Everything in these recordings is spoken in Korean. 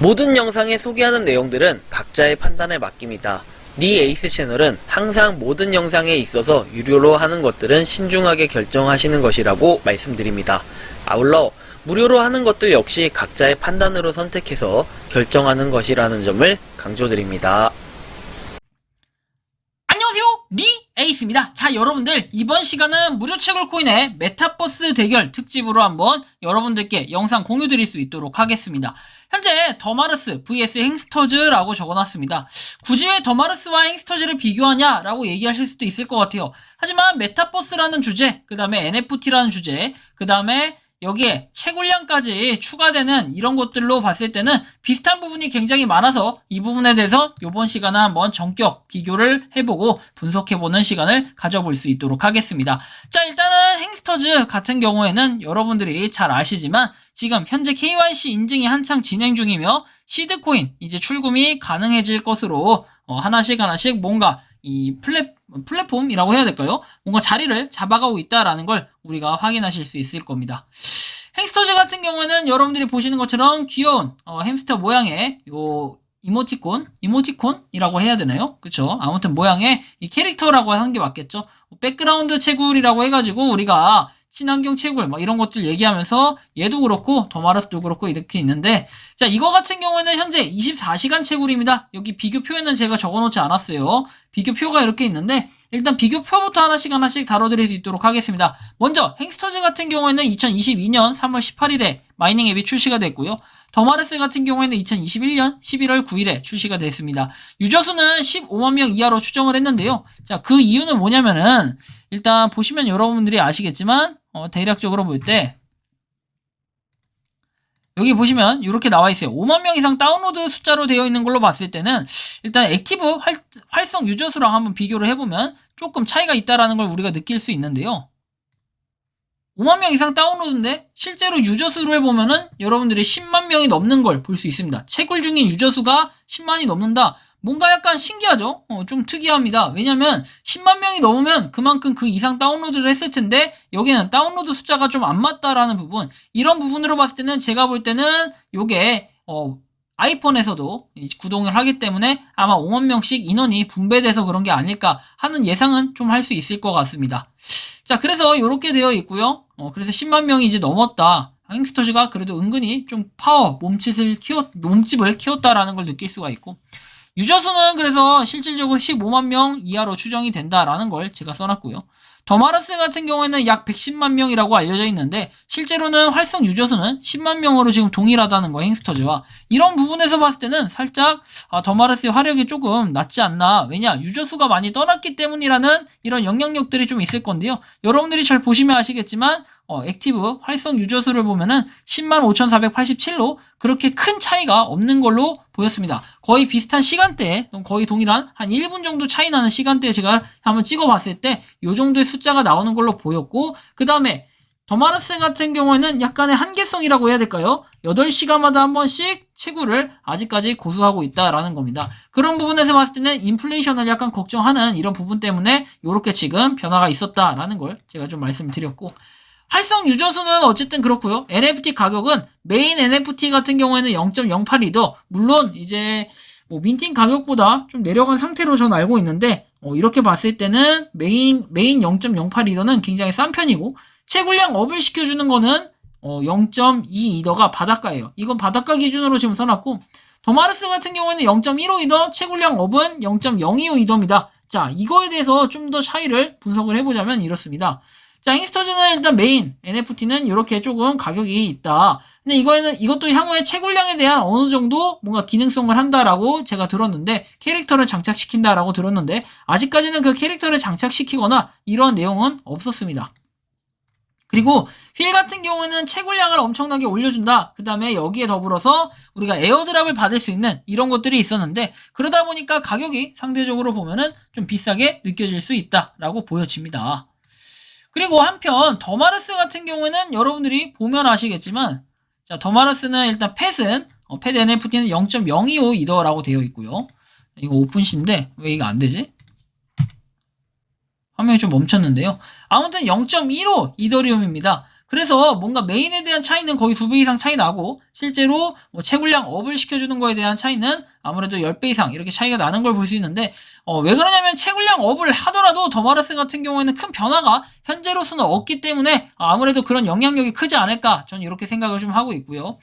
모든 영상에 소개하는 내용들은 각자의 판단에 맡깁니다. 니 에이스 채널은 항상 모든 영상에 있어서 유료로 하는 것들은 신중하게 결정하시는 것이라고 말씀드립니다. 아울러 무료로 하는 것들 역시 각자의 판단으로 선택해서 결정하는 것이라는 점을 강조드립니다. 안녕하세요, 니 에이스입니다. 자, 여러분들 이번 시간은 무료 채굴 코인의 메타버스 대결 특집으로 한번 여러분들께 영상 공유 드릴 수 있도록 하겠습니다. 현재 더마르스 vs 행스터즈라고 적어놨습니다. 굳이 왜 더마르스와 행스터즈를 비교하냐라고 얘기하실 수도 있을 것 같아요. 하지만 메타버스라는 주제, 그 다음에 NFT라는 주제, 그 다음에 여기에 채굴량까지 추가되는 이런 것들로 봤을 때는 비슷한 부분이 굉장히 많아서 이 부분에 대해서 이번 시간에 한번 전격 비교를 해보고 분석해보는 시간을 가져볼 수 있도록 하겠습니다. 자, 일단은 행스터즈 같은 경우에는 여러분들이 잘 아시지만 지금 현재 KYC 인증이 한창 진행 중이며 시드코인 이제 출금이 가능해질 것으로 하나씩 뭔가 이 플랫폼이라고 해야 될까요? 뭔가 자리를 잡아가고 있다라는 걸 우리가 확인하실 수 있을 겁니다. 행스터즈 같은 경우에는 여러분들이 보시는 것처럼 귀여운 햄스터 모양의 요 이모티콘이라고 해야 되나요? 그쵸? 아무튼 모양의 이 캐릭터라고 하는 게 맞겠죠? 백그라운드 채굴이라고 해가지고 우리가 친환경 채굴 이런 것들 얘기하면서 얘도 그렇고 더마르스도 그렇고 이렇게 있는데, 자, 이거 같은 경우에는 현재 24시간 채굴입니다. 여기 비교표에는 제가 적어놓지 않았어요. 비교표가 이렇게 있는데 일단 비교표부터 하나씩 다뤄드릴 수 있도록 하겠습니다. 먼저 행스터즈 같은 경우에는 2022년 3월 18일에 마이닝 앱이 출시가 됐고요. 더마르스 같은 경우에는 2021년 11월 9일에 출시가 됐습니다. 유저수는 15만 명 이하로 추정을 했는데요. 자, 그 이유는 뭐냐면은 일단 보시면 여러분들이 아시겠지만 대략적으로 볼 때 여기 보시면 이렇게 나와 있어요. 5만 명 이상 다운로드 숫자로 되어 있는 걸로 봤을 때는 일단 액티브 활성 유저 수랑 한번 비교를 해보면 조금 차이가 있다라는 걸 우리가 느낄 수 있는데요. 5만 명 이상 다운로드인데 실제로 유저 수를 해보면은 여러분들이 10만 명이 넘는 걸 볼 수 있습니다. 채굴 중인 유저 수가 10만이 넘는다. 뭔가 약간 신기하죠? 좀 특이합니다. 왜냐면 10만 명이 넘으면 그만큼 그 이상 다운로드를 했을 텐데 여기는 다운로드 숫자가 좀 안 맞다라는 부분, 이런 부분으로 봤을 때는 제가 볼 때는 요게 아이폰에서도 구동을 하기 때문에 아마 5만 명씩 인원이 분배돼서 그런 게 아닐까 하는 예상은 좀 할 수 있을 것 같습니다. 자, 그래서 이렇게 되어 있고요. 그래서 10만 명이 이제 넘었다. 행스터즈가 그래도 은근히 좀 몸집을 키웠다라는 걸 느낄 수가 있고, 유저 수는 그래서 실질적으로 15만 명 이하로 추정이 된다라는 걸 제가 써놨고요. 더마르스 같은 경우에는 약 110만 명이라고 알려져 있는데 실제로는 활성 유저 수는 10만 명으로 지금 동일하다는 거, 행스터즈와. 이런 부분에서 봤을 때는 살짝 더마르스의 화력이 조금 낮지 않나. 왜냐, 유저 수가 많이 떠났기 때문이라는 이런 영향력들이 좀 있을 건데요. 여러분들이 잘 보시면 아시겠지만 액티브 활성 유저 수를 보면은 105,487로 그렇게 큰 차이가 없는 걸로 보였습니다. 거의 비슷한 시간대에, 거의 동일한 한 1분 정도 차이 나는 시간대에 제가 한번 찍어봤을 때 이 정도의 숫자가 나오는 걸로 보였고, 그 다음에 더마르스 같은 경우에는 약간의 한계성이라고 해야 될까요? 8시간마다 한 번씩 채굴을 아직까지 고수하고 있다라는 겁니다. 그런 부분에서 봤을 때는 인플레이션을 약간 걱정하는 이런 부분 때문에 이렇게 지금 변화가 있었다라는 걸 제가 좀 말씀드렸고, 활성 유저 수는 어쨌든 그렇고요. NFT 가격은 메인 NFT 같은 경우에는 0.08이더, 물론 이제 민팅 가격보다 좀 내려간 상태로 전 알고 있는데 이렇게 봤을 때는 메인 0.08이더는 굉장히 싼 편이고, 채굴량 업을 시켜주는 거는 0.2이더가 바닷가예요. 이건 바닷가 기준으로 지금 써놨고, 더마르스 같은 경우에는 0.15이더, 채굴량 업은 0.025이더입니다. 자, 이거에 대해서 좀 더 차이를 분석을 해보자면 이렇습니다. 자, 행스터즈는 일단 메인 NFT는 이렇게 조금 가격이 있다. 근데 이것도 향후에 채굴량에 대한 어느 정도 뭔가 기능성을 한다라고 제가 들었는데, 캐릭터를 장착시킨다라고 들었는데 아직까지는 그 캐릭터를 장착시키거나 이런 내용은 없었습니다. 그리고 휠 같은 경우는 채굴량을 엄청나게 올려준다. 그 다음에 여기에 더불어서 우리가 에어드랍을 받을 수 있는 이런 것들이 있었는데, 그러다 보니까 가격이 상대적으로 보면은 좀 비싸게 느껴질 수 있다라고 보여집니다. 그리고 한편 더마르스 같은 경우에는 여러분들이 보면 아시겠지만, 자, 더마르스는 일단 펫은 펫 NFT는 0.025 이더라고 되어 있고요. 이거 오픈시인데 왜 이거 안 되지? 화면이 좀 멈췄는데요. 아무튼 0.15 이더리움입니다. 그래서 뭔가 메인에 대한 차이는 거의 2배 이상 차이 나고 실제로 뭐 채굴량 업을 시켜주는 거에 대한 차이는 아무래도 10배 이상 이렇게 차이가 나는 걸 볼 수 있는데 왜 그러냐면 채굴량 업을 하더라도 더마르스 같은 경우에는 큰 변화가 현재로서는 없기 때문에 아무래도 그런 영향력이 크지 않을까 저는 이렇게 생각을 좀 하고 있고요.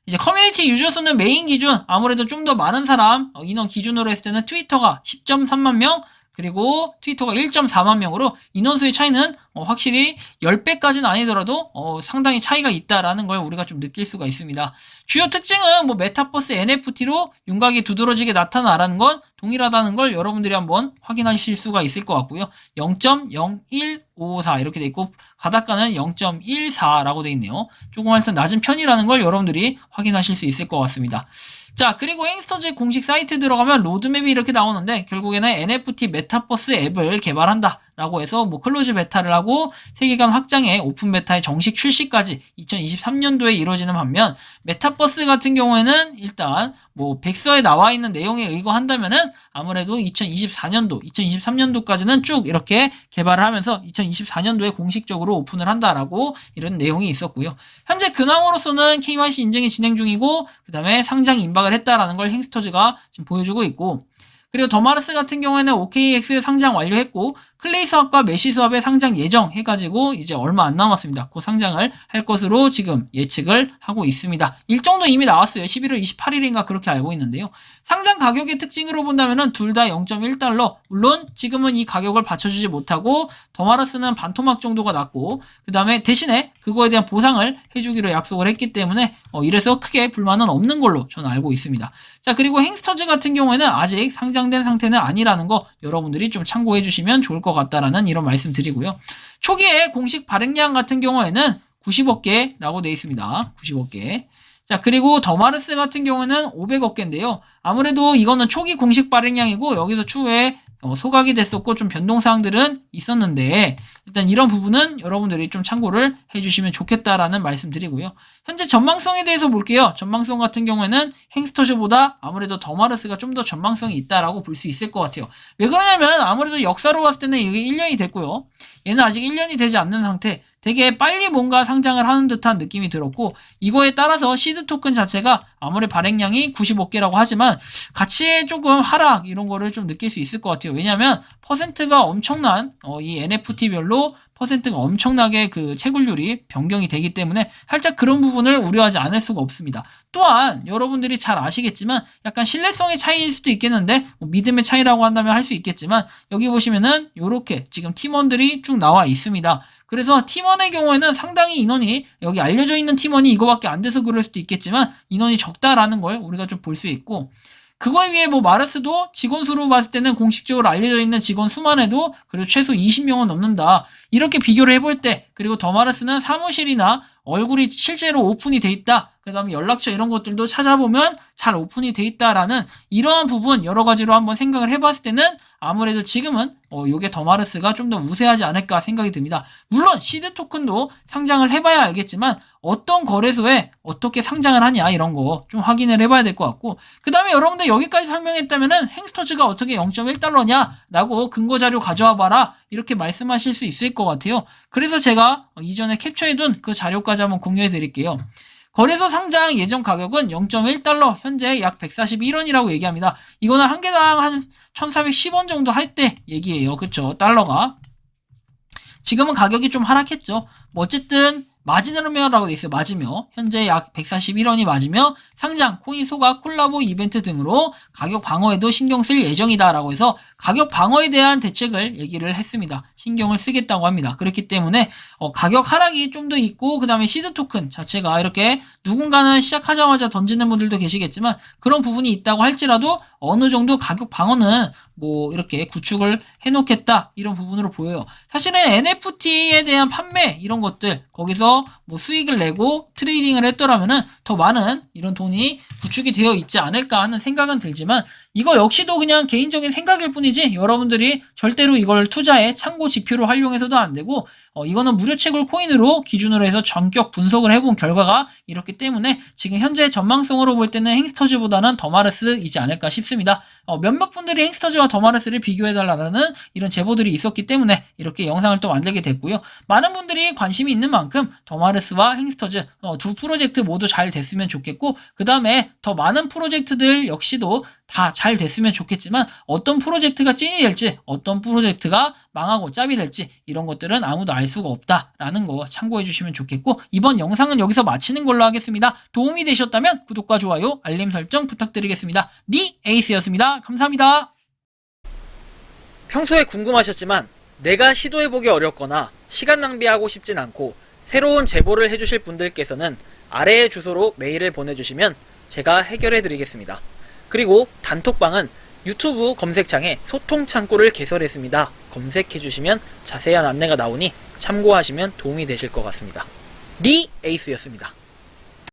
이제 커뮤니티 유저 수는 메인 기준 아무래도 좀 더 많은 사람 인원 기준으로 했을 때는 트위터가 10.3만 명 그리고 트위터가 1.4만 명으로 인원수의 차이는 확실히 10배까지는 아니더라도 상당히 차이가 있다라는 걸 우리가 좀 느낄 수가 있습니다. 주요 특징은 뭐 메타버스 NFT로 윤곽이 두드러지게 나타나라는 건 동일하다는 걸 여러분들이 한번 확인하실 수가 있을 것 같고요. 0.0154 이렇게 돼 있고 바닷가는 0.14라고 돼 있네요. 조금 하여튼 낮은 편이라는 걸 여러분들이 확인하실 수 있을 것 같습니다. 자, 그리고 행스터즈 공식 사이트 들어가면 로드맵이 이렇게 나오는데 결국에는 NFT 메타버스 앱을 개발한다 라고 해서 뭐 클로즈 베타를 하고 세계관 확장에 오픈 베타의 정식 출시까지 2023년도에 이루어지는 반면 메타버스 같은 경우에는 일단 뭐 백서에 나와 있는 내용에 의거한다면은 아무래도 2023년도까지는 쭉 이렇게 개발을 하면서 2024년도에 공식적으로 오픈을 한다라고 이런 내용이 있었고요. 현재 근황으로서는 KYC 인증이 진행 중이고 그 다음에 상장 임박을 했다라는 걸 행스터즈가 지금 보여주고 있고 그리고 더마르스 같은 경우에는 OKX 상장 완료했고 클레이 수합과 메시 수합의 상장 예정 해가지고 이제 얼마 안 남았습니다. 그 상장을 할 것으로 지금 예측을 하고 있습니다. 일정도 이미 나왔어요. 11월 28일인가 그렇게 알고 있는데요. 상장 가격의 특징으로 본다면은 둘 다 0.1달러. 물론 지금은 이 가격을 받쳐주지 못하고 더마르스는 반토막 정도가 낮고 그 다음에 대신에 그거에 대한 보상을 해주기로 약속을 했기 때문에 이래서 크게 불만은 없는 걸로 저는 알고 있습니다. 자, 그리고 행스터즈 같은 경우에는 아직 상장된 상태는 아니라는 거 여러분들이 좀 참고해 주시면 좋을 것 같다라는 이런 말씀 드리고요. 초기에 공식 발행량 같은 경우에는 90억 개라고 되어 있습니다. 90억 개. 자, 그리고 더마르스 같은 경우는 500억 개인데요. 아무래도 이거는 초기 공식 발행량이고 여기서 추후에 소각이 됐었고 좀 변동사항들은 있었는데 일단 이런 부분은 여러분들이 좀 참고를 해주시면 좋겠다라는 말씀 드리고요. 현재 전망성에 대해서 볼게요. 전망성 같은 경우에는 행스터즈보다 아무래도 더마르스가 좀 더 전망성이 있다라고 볼 수 있을 것 같아요. 왜 그러냐면 아무래도 역사로 봤을 때는 이게 1년이 됐고요. 얘는 아직 1년이 되지 않는 상태. 되게 빨리 뭔가 상장을 하는 듯한 느낌이 들었고 이거에 따라서 시드 토큰 자체가 아무리 발행량이 95개라고 하지만 가치에 조금 하락 이런 거를 좀 느낄 수 있을 것 같아요. 왜냐하면 퍼센트가 엄청난 이 NFT별로 퍼센트가 엄청나게 그 채굴률이 변경이 되기 때문에 살짝 그런 부분을 우려하지 않을 수가 없습니다. 또한 여러분들이 잘 아시겠지만 약간 신뢰성의 차이일 수도 있겠는데 뭐 믿음의 차이라고 한다면 할 수 있겠지만 여기 보시면은 요렇게 지금 팀원들이 쭉 나와 있습니다. 그래서 팀원의 경우에는 상당히 인원이 여기 알려져 있는 팀원이 이거밖에 안 돼서 그럴 수도 있겠지만 인원이 적다라는 걸 우리가 좀 볼 수 있고 그거에 비해 뭐 마르스도 직원 수로 봤을 때는 공식적으로 알려져 있는 직원 수만 해도 그래도 최소 20명은 넘는다. 이렇게 비교를 해볼 때 그리고 더마르스는 사무실이나 얼굴이 실제로 오픈이 돼 있다. 그 다음에 연락처 이런 것들도 찾아보면 잘 오픈이 돼 있다라는 이러한 부분 여러 가지로 한번 생각을 해봤을 때는 아무래도 지금은 요게 더마르스가 좀 더 우세하지 않을까 생각이 듭니다. 물론 시드 토큰도 상장을 해봐야 알겠지만 어떤 거래소에 어떻게 상장을 하냐 이런 거 좀 확인을 해봐야 될 것 같고 그 다음에 여러분들 여기까지 설명했다면은 행스터즈가 어떻게 0.1달러냐 라고 근거 자료 가져와 봐라 이렇게 말씀하실 수 있을 것 같아요. 그래서 제가 이전에 capture해둔 그 자료까지 한번 공유해 드릴게요. 거래소 상장 예정 가격은 0.1달러, 현재 약 141원이라고 얘기합니다. 이거는 한 개당 한 1410원 정도 할 때 얘기예요. 그쵸? 달러가. 지금은 가격이 좀 하락했죠. 뭐 어쨌든 마지노미어라고 돼 있어요. 맞으며 현재 약 141원이 맞으며 상장, 코인 소각, 콜라보 이벤트 등으로 가격 방어에도 신경 쓸 예정이다라고 해서 가격 방어에 대한 대책을 얘기를 했습니다. 신경을 쓰겠다고 합니다. 그렇기 때문에 가격 하락이 좀 더 있고 그 다음에 시드 토큰 자체가 이렇게 누군가는 시작하자마자 던지는 분들도 계시겠지만 그런 부분이 있다고 할지라도 어느 정도 가격 방어는 뭐 이렇게 구축을 해놓겠다 이런 부분으로 보여요. 사실은 NFT에 대한 판매 이런 것들 거기서 뭐 수익을 내고 트레이딩을 했더라면은 더 많은 이런 돈이 구축이 되어 있지 않을까 하는 생각은 들지만 이거 역시도 그냥 개인적인 생각일 뿐이지 여러분들이 절대로 이걸 투자의 참고 지표로 활용해서도 안 되고 이거는 무료 채굴 코인으로 기준으로 해서 전격 분석을 해본 결과가 이렇기 때문에 지금 현재 전망성으로 볼 때는 행스터즈보다는 더마르스이지 않을까 싶습니다. 몇몇 분들이 행스터즈와 더마르스를 비교해달라는 이런 제보들이 있었기 때문에 이렇게 영상을 또 만들게 됐고요. 많은 분들이 관심이 있는 만큼 더마르스와 행스터즈 두 프로젝트 모두 잘 됐으면 좋겠고 그 다음에 더 많은 프로젝트들 역시도 다 잘 됐으면 좋겠지만 어떤 프로젝트가 찐이 될지 어떤 프로젝트가 망하고 짭이 될지 이런 것들은 아무도 알 수가 없다라는 거 참고해 주시면 좋겠고 이번 영상은 여기서 마치는 걸로 하겠습니다. 도움이 되셨다면 구독과 좋아요 알림 설정 부탁드리겠습니다. 니 에이스였습니다. 감사합니다. 평소에 궁금하셨지만 내가 시도해보기 어렵거나 시간 낭비하고 싶진 않고 새로운 제보를 해주실 분들께서는 아래의 주소로 메일을 보내주시면 제가 해결해드리겠습니다. 그리고 단톡방은 유튜브 검색창에 소통 창구를 개설했습니다. 검색해주시면 자세한 안내가 나오니 참고하시면 도움이 되실 것 같습니다. 리 에이스였습니다.